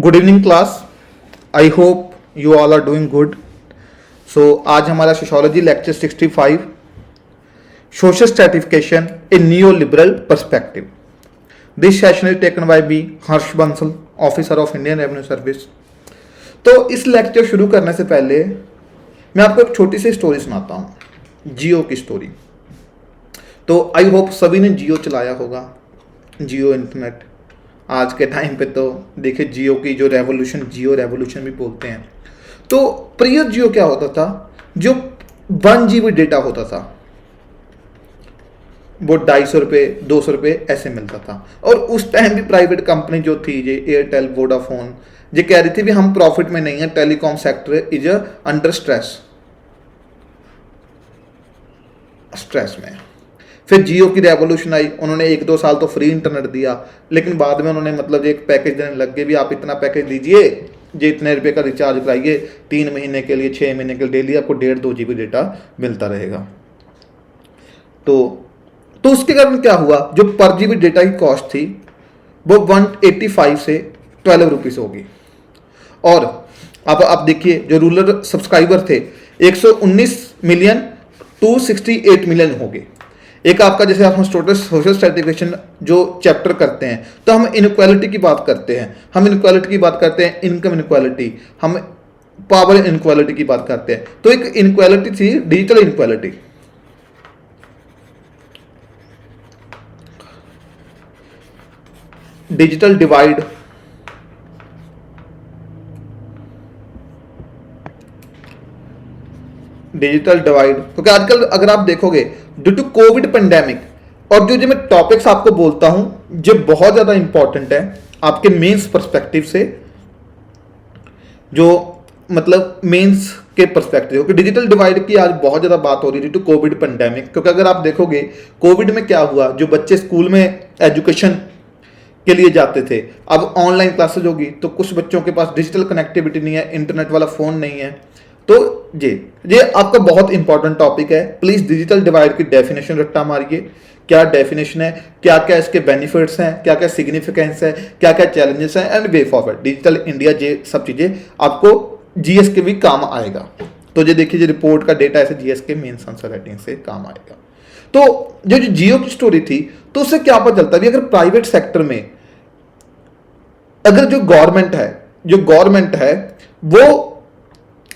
Good evening class. I hope you all are doing good. So आज हमारा sociology lecture 65, social stratification a neoliberal perspective. This session is taken by B Harsh Bansal, officer of Indian revenue service. तो इस lecture शुरू करने से पहले मैं आपको एक छोटी सी स्टोरी सुनाता हूँ, जियो की स्टोरी। तो आई होप सभी ने जियो चलाया होगा, जियो इंटरनेट। आज के टाइम पे तो देखिए जियो की जो रेवोल्यूशन, जियो रेवोल्यूशन भी बोलते हैं। तो प्रिय जियो क्या होता था, जो 1 GB डेटा होता था वो 250 रुपये 200 रुपये ऐसे मिलता था। और उस टाइम भी प्राइवेट कंपनी जो थी, ये एयरटेल वोडाफोन, ये कह रही थी भी हम प्रॉफिट में नहीं है, telecom sector is under stress में। फिर जियो की रेवोल्यूशन आई, उन्होंने 1-2 साल तो फ्री इंटरनेट दिया, लेकिन बाद में उन्होंने मतलब एक पैकेज देने लग गए भी आप इतना पैकेज लीजिए, ये इतने रुपये का रिचार्ज कराइए 3 महीने के लिए, 6 महीने के लिए, डेली आपको 1.5-2 GB डेटा मिलता रहेगा। तो उसके कारण क्या हुआ, जो पर GB डेटा की कॉस्ट थी वो 185 से 12 रुपीज़ होगी। और अब आप देखिए जो रूरल सब्सक्राइबर थे 119 मिलियन 268 मिलियन हो गए। एक आपका जैसे आप सोशल स्ट्रैटिफिकेशन जो चैप्टर करते हैं तो हम इनक्वालिटी की बात करते हैं, हम इनक्वालिटी की बात करते हैं, इनकम इनक्वालिटी, हम पावर इनक्वालिटी की बात करते हैं। तो एक इनक्वालिटी थी डिजिटल इनक्वालिटी। डिजिटल डिवाइड, क्योंकि आजकल अगर आप देखोगे ड्यू टू कोविड पेंडेमिक, और जो मैं टॉपिक्स आपको बोलता हूं जो बहुत ज्यादा इंपॉर्टेंट है आपके मेंस पर्सपेक्टिव से, जो मतलब मेंस के पर्सपेक्टिव, क्योंकि डिजिटल डिवाइड की आज बहुत ज्यादा बात हो रही है ड्यू टू कोविड पेंडेमिक। क्योंकि अगर आप देखोगे कोविड में क्या हुआ, जो बच्चे स्कूल में एजुकेशन के लिए जाते थे, अब ऑनलाइन क्लासेज होगी, तो कुछ बच्चों के पास डिजिटल कनेक्टिविटी नहीं है, इंटरनेट वाला फोन नहीं है। तो ये आपका बहुत इंपॉर्टेंट टॉपिक है। प्लीज डिजिटल डिवाइड की डेफिनेशन रट्टा मारिए, क्या डेफिनेशन है, क्या क्या इसके बेनिफिट्स हैं, क्या क्या सिग्निफिकेंस है, क्या क्या चैलेंजेस हैं, and way forward. Digital India, ये सब चीजें आपको जीएस के भी काम आएगा। तो ये देखिए, रिपोर्ट का डेटा ऐसे जीएस के मेंस आंसर राइटिंग से काम आएगा। तो जो जियो की स्टोरी थी, तो उससे क्या पता चलता है, अगर प्राइवेट सेक्टर में अगर जो गवर्नमेंट है वो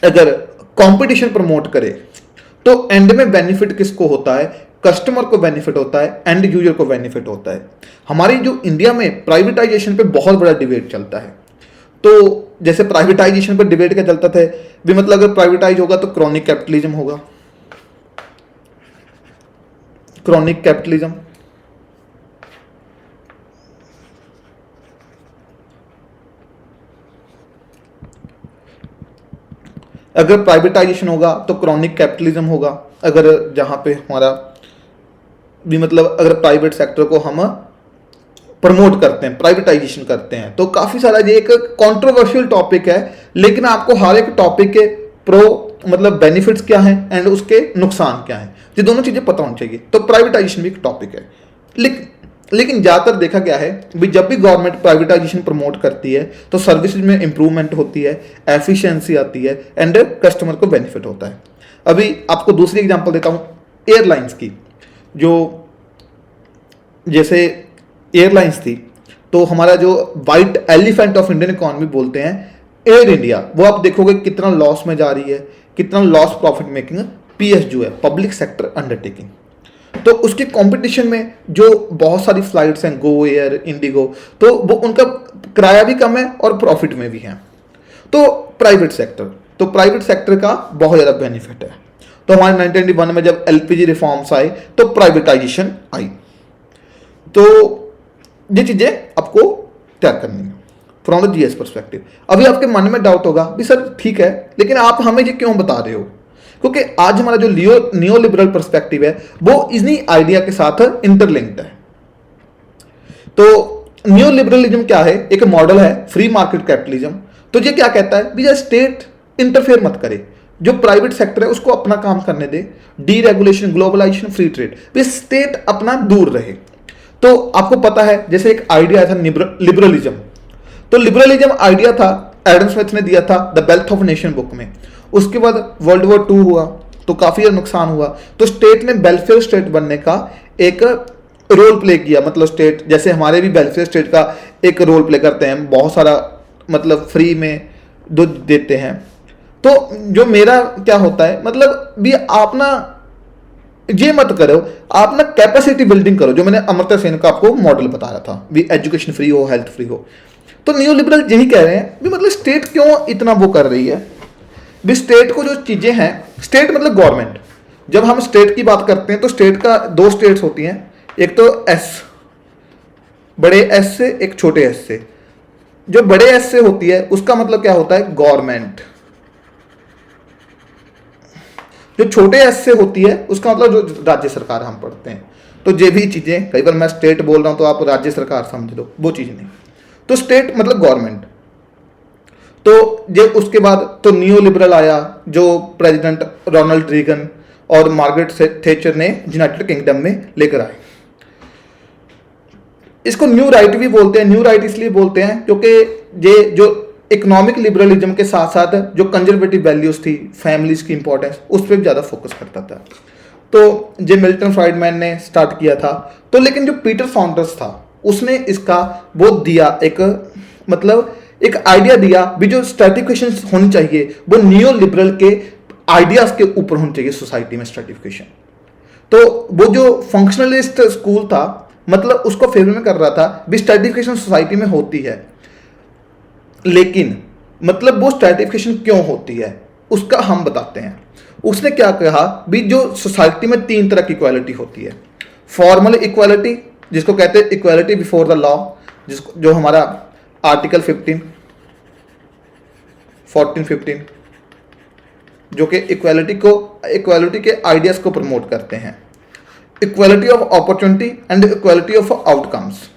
अगर कंपटीशन प्रमोट करे, तो एंड में बेनिफिट किसको होता है, कस्टमर को बेनिफिट होता है, एंड यूजर को बेनिफिट होता है। हमारी जो इंडिया में प्राइवेटाइजेशन पे बहुत बड़ा डिबेट चलता है। तो जैसे प्राइवेटाइजेशन पर डिबेट क्या चलता था भी, मतलब अगर प्राइवेटाइज होगा तो क्रॉनिक कैपिटलिज्म होगा, क्रॉनिक कैपिटलिज्म। अगर प्राइवेटाइजेशन होगा तो क्रॉनिक कैपिटलिज्म होगा। अगर जहां पे हमारा भी मतलब अगर प्राइवेट सेक्टर को हम प्रमोट करते हैं, प्राइवेटाइजेशन करते हैं, तो काफी सारा ये एक कंट्रोवर्शियल टॉपिक है, लेकिन आपको हर एक टॉपिक के प्रो मतलब बेनिफिट्स क्या हैं एंड उसके नुकसान क्या हैं, ये दोनों चीजें पता होनी चाहिए। तो प्राइवेटाइजेशन भी एक टॉपिक है, लेकिन ज्यादातर देखा गया है भी जब भी गवर्नमेंट प्राइवेटाइजेशन प्रमोट करती है तो सर्विसेज में इंप्रूवमेंट होती है, एफिशिएंसी आती है, एंड कस्टमर को बेनिफिट होता है। अभी आपको दूसरी एग्जांपल देता हूं एयरलाइंस की। जो जैसे एयरलाइंस थी, तो हमारा जो white elephant of Indian economy बोलते हैं एयर इंडिया, वो आप देखोगे कितना लॉस में जा रही है, कितना लॉस प्रॉफिट मेकिंग पीएसयू है, पब्लिक सेक्टर अंडरटेकिंग। तो उसके कंपटीशन में जो बहुत सारी फ्लाइट्स हैं, गो एयर, इंडिगो, तो वो उनका किराया भी कम है और प्रॉफिट में भी है। तो प्राइवेट सेक्टर का बहुत ज्यादा बेनिफिट है। तो हमारे 1991 में जब एलपीजी रिफॉर्म्स आए तो प्राइवेटाइजेशन आई। तो ये चीजें आपको तैयार करनी है फ्रॉम द जीएस पर्सपेक्टिव। अभी आपके मन में डाउट होगा भी सर ठीक है, लेकिन आप हमें ये क्यों बता रहे हो, क्योंकि आज हमारा जो नियो लिबरल पर्सपेक्टिव है वो इन्हीं आइडिया के साथ इंटरलिंक्ड है। तो नियो लिबरलिज्म क्या है, एक मॉडल है फ्री मार्केट कैपिटलिज्म। तो ये क्या कहता है भी स्टेट इंटरफेयर मत करे, जो प्राइवेट सेक्टर है उसको अपना काम करने दे, डीरेगुलेशन, ग्लोबलाइजेशन, फ्री ट्रेड, भी स्टेट अपना दूर रहे। तो आपको पता है जैसे एक आइडिया था लिबरलिज्म, तो लिबरलिज्म आइडिया था, एडम स्मिथ ने दिया था the wealth of nation book में। उसके बाद वर्ल्ड वॉर 2 हुआ तो काफी नुकसान हुआ, तो स्टेट ने वेलफेयर स्टेट बनने का एक रोल प्ले किया। मतलब स्टेट जैसे हमारे भी वेलफेयर स्टेट का एक रोल प्ले करते हैं, बहुत सारा मतलब फ्री में दूध देते हैं। तो जो मेरा क्या होता है, मतलब भी आप ना ये मत करो, आप ना कैपेसिटी बिल्डिंग करो, जो मैंने अमर्त्य सेन का आपको मॉडल बताया था, भी एजुकेशन फ्री हो, हेल्थ फ्री हो। तो न्यू लिबरल यही कह रहे हैं भी मतलब स्टेट क्यों इतना वो कर रही है, भी स्टेट को जो चीजें हैं, स्टेट मतलब गवर्नमेंट। जब हम स्टेट की बात करते हैं तो स्टेट का 2 स्टेट्स होती हैं, एक तो एस, बड़े एस से, एक छोटे एस से। जो बड़े एस से होती है उसका मतलब क्या होता है, गवर्नमेंट। जो छोटे एस से होती है उसका मतलब जो राज्य सरकार हम पढ़ते हैं। तो ये भी चीजें, कई बार मैं स्टेट बोल रहा हूं तो आप राज्य सरकार समझ लो, वो चीज नहीं। तो स्टेट मतलब गवर्नमेंट। तो ये उसके बाद तो नियो लिबरल आया, जो प्रेसिडेंट रोनाल्ड रीगन और मार्गरेट थैचर ने यूनाइटेड किंगडम में लेकर आए। इसको न्यू राइट भी बोलते हैं। न्यू राइट इसलिए बोलते हैं क्योंकि ये जो इकोनॉमिक लिबरलिज्म के साथ साथ जो कंजर्वेटिव वैल्यूज थी, फैमिलीज की इंपॉर्टेंस, उस पर भी ज्यादा फोकस करता था। तो जो मिल्टन फ्राइडमैन ने स्टार्ट किया था। तो लेकिन जो पीटर सॉन्डर्स था उसने इसका वो दिया, एक मतलब एक आइडिया दिया भी जो स्ट्रेटिफिकेशन होनी चाहिए वो नियो लिबरल के आइडियाज के ऊपर होनी चाहिए सोसाइटी में स्ट्रेटिफिकेशन। तो वो जो फंक्शनलिस्ट स्कूल था मतलब उसको फेवर में कर रहा था भी स्ट्रेटिफिकेशन सोसाइटी में होती है, लेकिन मतलब वो स्ट्रेटिफिकेशन क्यों होती है उसका हम बताते हैं। उसने क्या कहा भी जो सोसाइटी में 3 तरह की इक्वालिटी होती है। फॉर्मल इक्वालिटी जिसको कहते हैं इक्वालिटी बिफोर द लॉ, जिसको जो हमारा आर्टिकल 14-15 जो कि इक्वालिटी के आइडियाज को प्रमोट करते हैं। Equality of opportunity and equality of outcomes.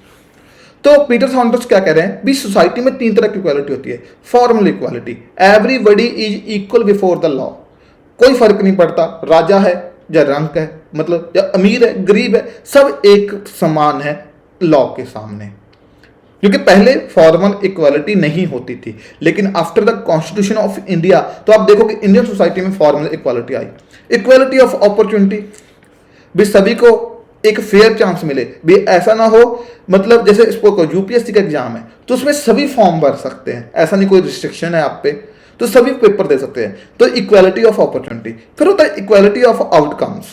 तो पीटर सॉन्डर्स क्या कह रहे हैं भी सोसाइटी में 3 तरह की इक्वालिटी होती है। Formal equality, everybody is equal before the law, कोई फर्क नहीं पड़ता राजा है या रंक है, मतलब या अमीर है गरीब है, सब एक समान है लॉ के सामने। क्योंकि पहले फॉर्मल इक्वालिटी नहीं होती थी, लेकिन after the constitution of India तो आप देखो कि इंडियन सोसाइटी में formal equality I. Equality of opportunity भी सभी को एक फेयर चांस मिले, भी ऐसा ना हो मतलब जैसे इसको यूपीएससी का एग्जाम है तो उसमें सभी फॉर्म भर सकते हैं, ऐसा नहीं कोई रिस्ट्रिक्शन है आप पे, तो सभी पेपर दे सकते हैं। तो इक्वालिटी ऑफ अपॉर्चुनिटी। फिर होता है इक्वालिटी ऑफ आउटकम्स।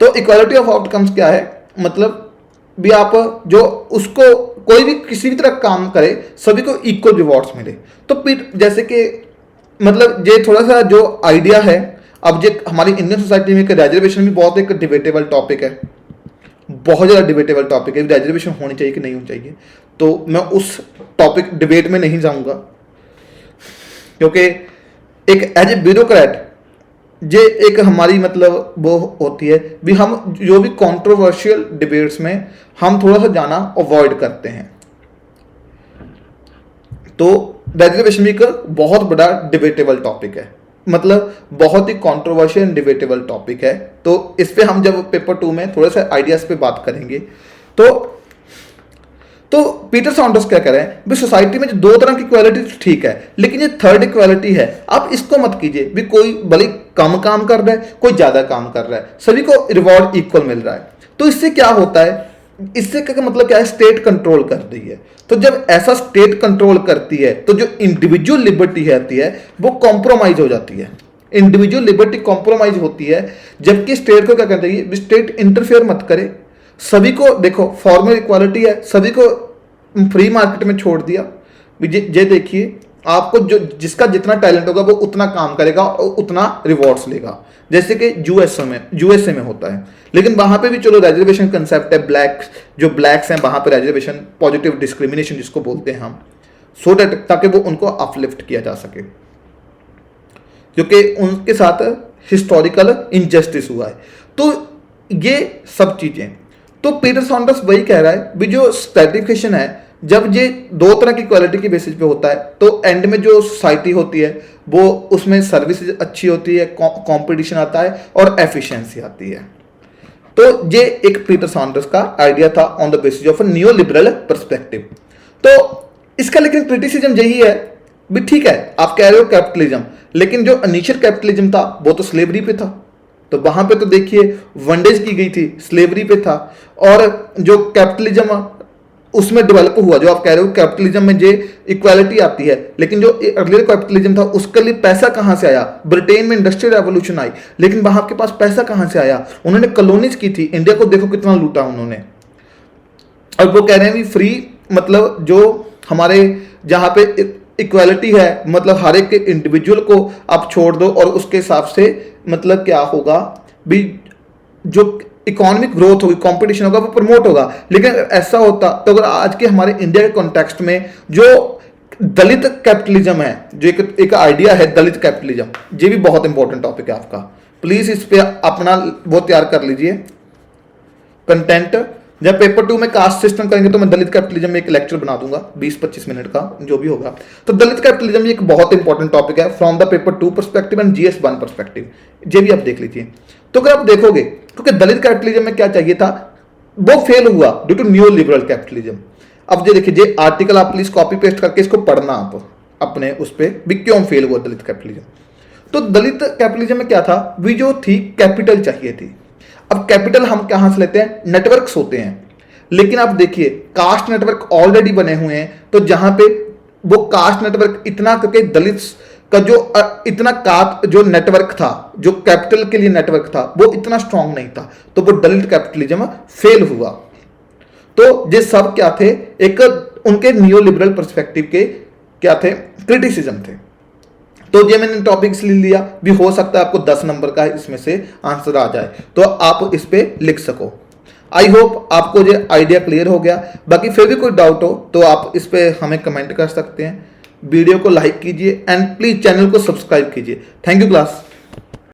तो इक्वालिटी ऑफ आउटकम्स क्या है, मतलब भी आप जो उसको कोई भी किसी भी तरह काम करे सभी को इक्वल रिवॉर्ड्स मिले। तो फिर जैसे कि मतलब ये थोड़ा सा जो आइडिया है, अब ये हमारी इंडियन सोसाइटी में एक रिजर्वेशन भी बहुत एक डिबेटेबल टॉपिक है, बहुत ज़्यादा डिबेटेबल टॉपिक है, रिजर्वेशन होनी चाहिए कि नहीं होनी चाहिए। तो मैं उस टॉपिक डिबेट में नहीं जाऊंगा क्योंकि एक एज ए ब्यूरोक्रेट ये एक हमारी मतलब वो होती है भी हम जो भी कंट्रोवर्शियल डिबेट्स में हम थोड़ा सा जाना अवॉइड करते हैं। तो रिजर्वेशन भी एक बहुत बड़ा डिबेटेबल टॉपिक है, मतलब बहुत ही कंट्रोवर्शियल डिबेटेबल टॉपिक है। तो इस पे हम जब पेपर 2 में थोड़े से आइडियाज पे बात करेंगे। तो पीटर सॉन्डर्स क्या कह रहे हैं भी सोसाइटी में जो 2 तरह की इक्वालिटी ठीक है, लेकिन ये थर्ड इक्वालिटी है आप इसको मत कीजिए भी कोई भले कम काम कर रहा है कोई ज्यादा काम कर रहा है, सभी को रिवॉर्ड इक्वल मिल रहा है। तो इससे क्या होता है, इससे क्या मतलब क्या है, स्टेट कंट्रोल कर रही है। तो जब ऐसा स्टेट कंट्रोल करती है तो जो इंडिविजुअल लिबर्टी आती है वो कॉम्प्रोमाइज हो जाती है, इंडिविजुअल लिबर्टी कॉम्प्रोमाइज होती है। जबकि स्टेट को क्या करना चाहिए, स्टेट इंटरफेयर मत करे, सभी को देखो फॉर्मल इक्वालिटी है, सभी को फ्री मार्केट में छोड़ दिया। ये देखिए आपको जो जिसका जितना टैलेंट होगा वो उतना काम करेगा और उतना रिवॉर्ड्स लेगा, जैसे कि यूएसए में होता है। लेकिन वहां पे भी चलो रिजर्वेशन कंसेप्ट है, जो ब्लैक्स हैं वहां पे रिजर्वेशन, पॉजिटिव डिस्क्रिमिनेशन जिसको बोलते हैं हम, सो दैट ताकि वो उनको अपलिफ्ट किया जा सके, क्योंकि उनके साथ हिस्टोरिकल इनजस्टिस हुआ है। तो ये सब चीजें, तो पीटर सॉन्डर्स वही कह रहा है भी जो स्ट्रेटिफिकेशन है जब ये 2 तरह की क्वालिटी के बेसिस पे होता है तो एंड में जो सोसाइटी होती है वो उसमें सर्विसेज अच्छी होती है, कंपटीशन आता है और एफिशिएंसी आती है। तो ये एक पीटर सॉन्डर्स का आइडिया था on the basis of a new liberal perspective. तो इसका लेकिन क्रिटिसिज्म यही है भी, ठीक है आप कह रहे हो कैपिटलिज्म, लेकिन जो इनिशियल कैपिटलिज्म था वो तो स्लेवरी पे था, तो वहां पे तो देखिए वनडेज की गई थी, स्लेवरी पे था। और जो कैपिटलिज्म उसमें डेवलप हुआ, जो आप कह रहे हो कैपिटलिज्म में जो इक्वालिटी आती है, लेकिन जो अर्लियर कैपिटलिज्म था उसके लिए पैसा कहां से आया? ब्रिटेन में इंडस्ट्रियल रेवोल्यूशन आई, लेकिन वहां के पास पैसा कहां से आया? उन्होंने कॉलोनीज की थी, इंडिया को देखो कितना लूटा उन्होंने। और वो कह रहे हैं भी फ्री, मतलब जो हमारे जहां पे इक्वालिटी है, मतलब हर एक इंडिविजुअल को आप छोड़ दो और उसके हिसाब से मतलब क्या होगा भी, जो इकोनॉमिक ग्रोथ होगी, कंपटीशन होगा, वो प्रमोट होगा। लेकिन अगर ऐसा होता तो अगर आज के हमारे इंडिया के कॉन्टेक्स्ट में जो दलित कैपिटलिज्म है, जो एक आइडिया है दलित कैपिटलिज्म, ये भी बहुत इंपॉर्टेंट टॉपिक है आपका, प्लीज इस पे अपना वो तैयार कर लीजिए कंटेंट। जब पेपर 2 में कास्ट सिस्टम करेंगे तो मैं दलित कैपिटलिज्म में एक लेक्चर बना दूंगा 20-25 मिनट का, जो भी होगा। तो दलित कैपिटलिज्म एक बहुत इंपॉर्टेंट टॉपिक है from the paper 2 perspective and GS 1 perspective, ये भी आप देख लीजिए। तो अगर आप देखोगे, क्योंकि दलित कैपिटलिज्म में क्या चाहिए था, वो फेल हुआ due to new liberal capitalism. अब ये देखिए, ये आर्टिकल आप प्लीज कॉपी पेस्ट करके इसको पढ़ना आप अपने उस पर भी, क्यों फेल हुआ दलित कैपिटलिज्म। तो दलित कैपिटलिज्म में क्या था, भी जो थी कैपिटल चाहिए थी। अब कैपिटल हम कहां से लेते हैं? नेटवर्क्स होते हैं, लेकिन आप देखिए कास्ट नेटवर्क ऑलरेडी बने हुए हैं, तो जहां पे वो कास्ट नेटवर्क इतना करके दलित का जो इतना कास्ट जो नेटवर्क था, जो कैपिटल के लिए नेटवर्क था, वो इतना स्ट्रांग नहीं था, तो वो दलित कैपिटलिज्म फेल हुआ। तो ये सब क्या थे, एक उनके नियो लिबरल पर्सपेक्टिव के क्या थे, क्रिटिसिज्म थे। तो ये मैंने टॉपिक इसलिए लिया भी, हो सकता है आपको 10 नंबर का इसमें से आंसर आ जाए, तो आप इस पे लिख सको। आई होप आपको ये आइडिया क्लियर हो गया। बाकी फिर भी कोई डाउट हो तो आप इस पे हमें कमेंट कर सकते हैं। वीडियो को लाइक कीजिए एंड प्लीज चैनल को सब्सक्राइब कीजिए। Thank you class.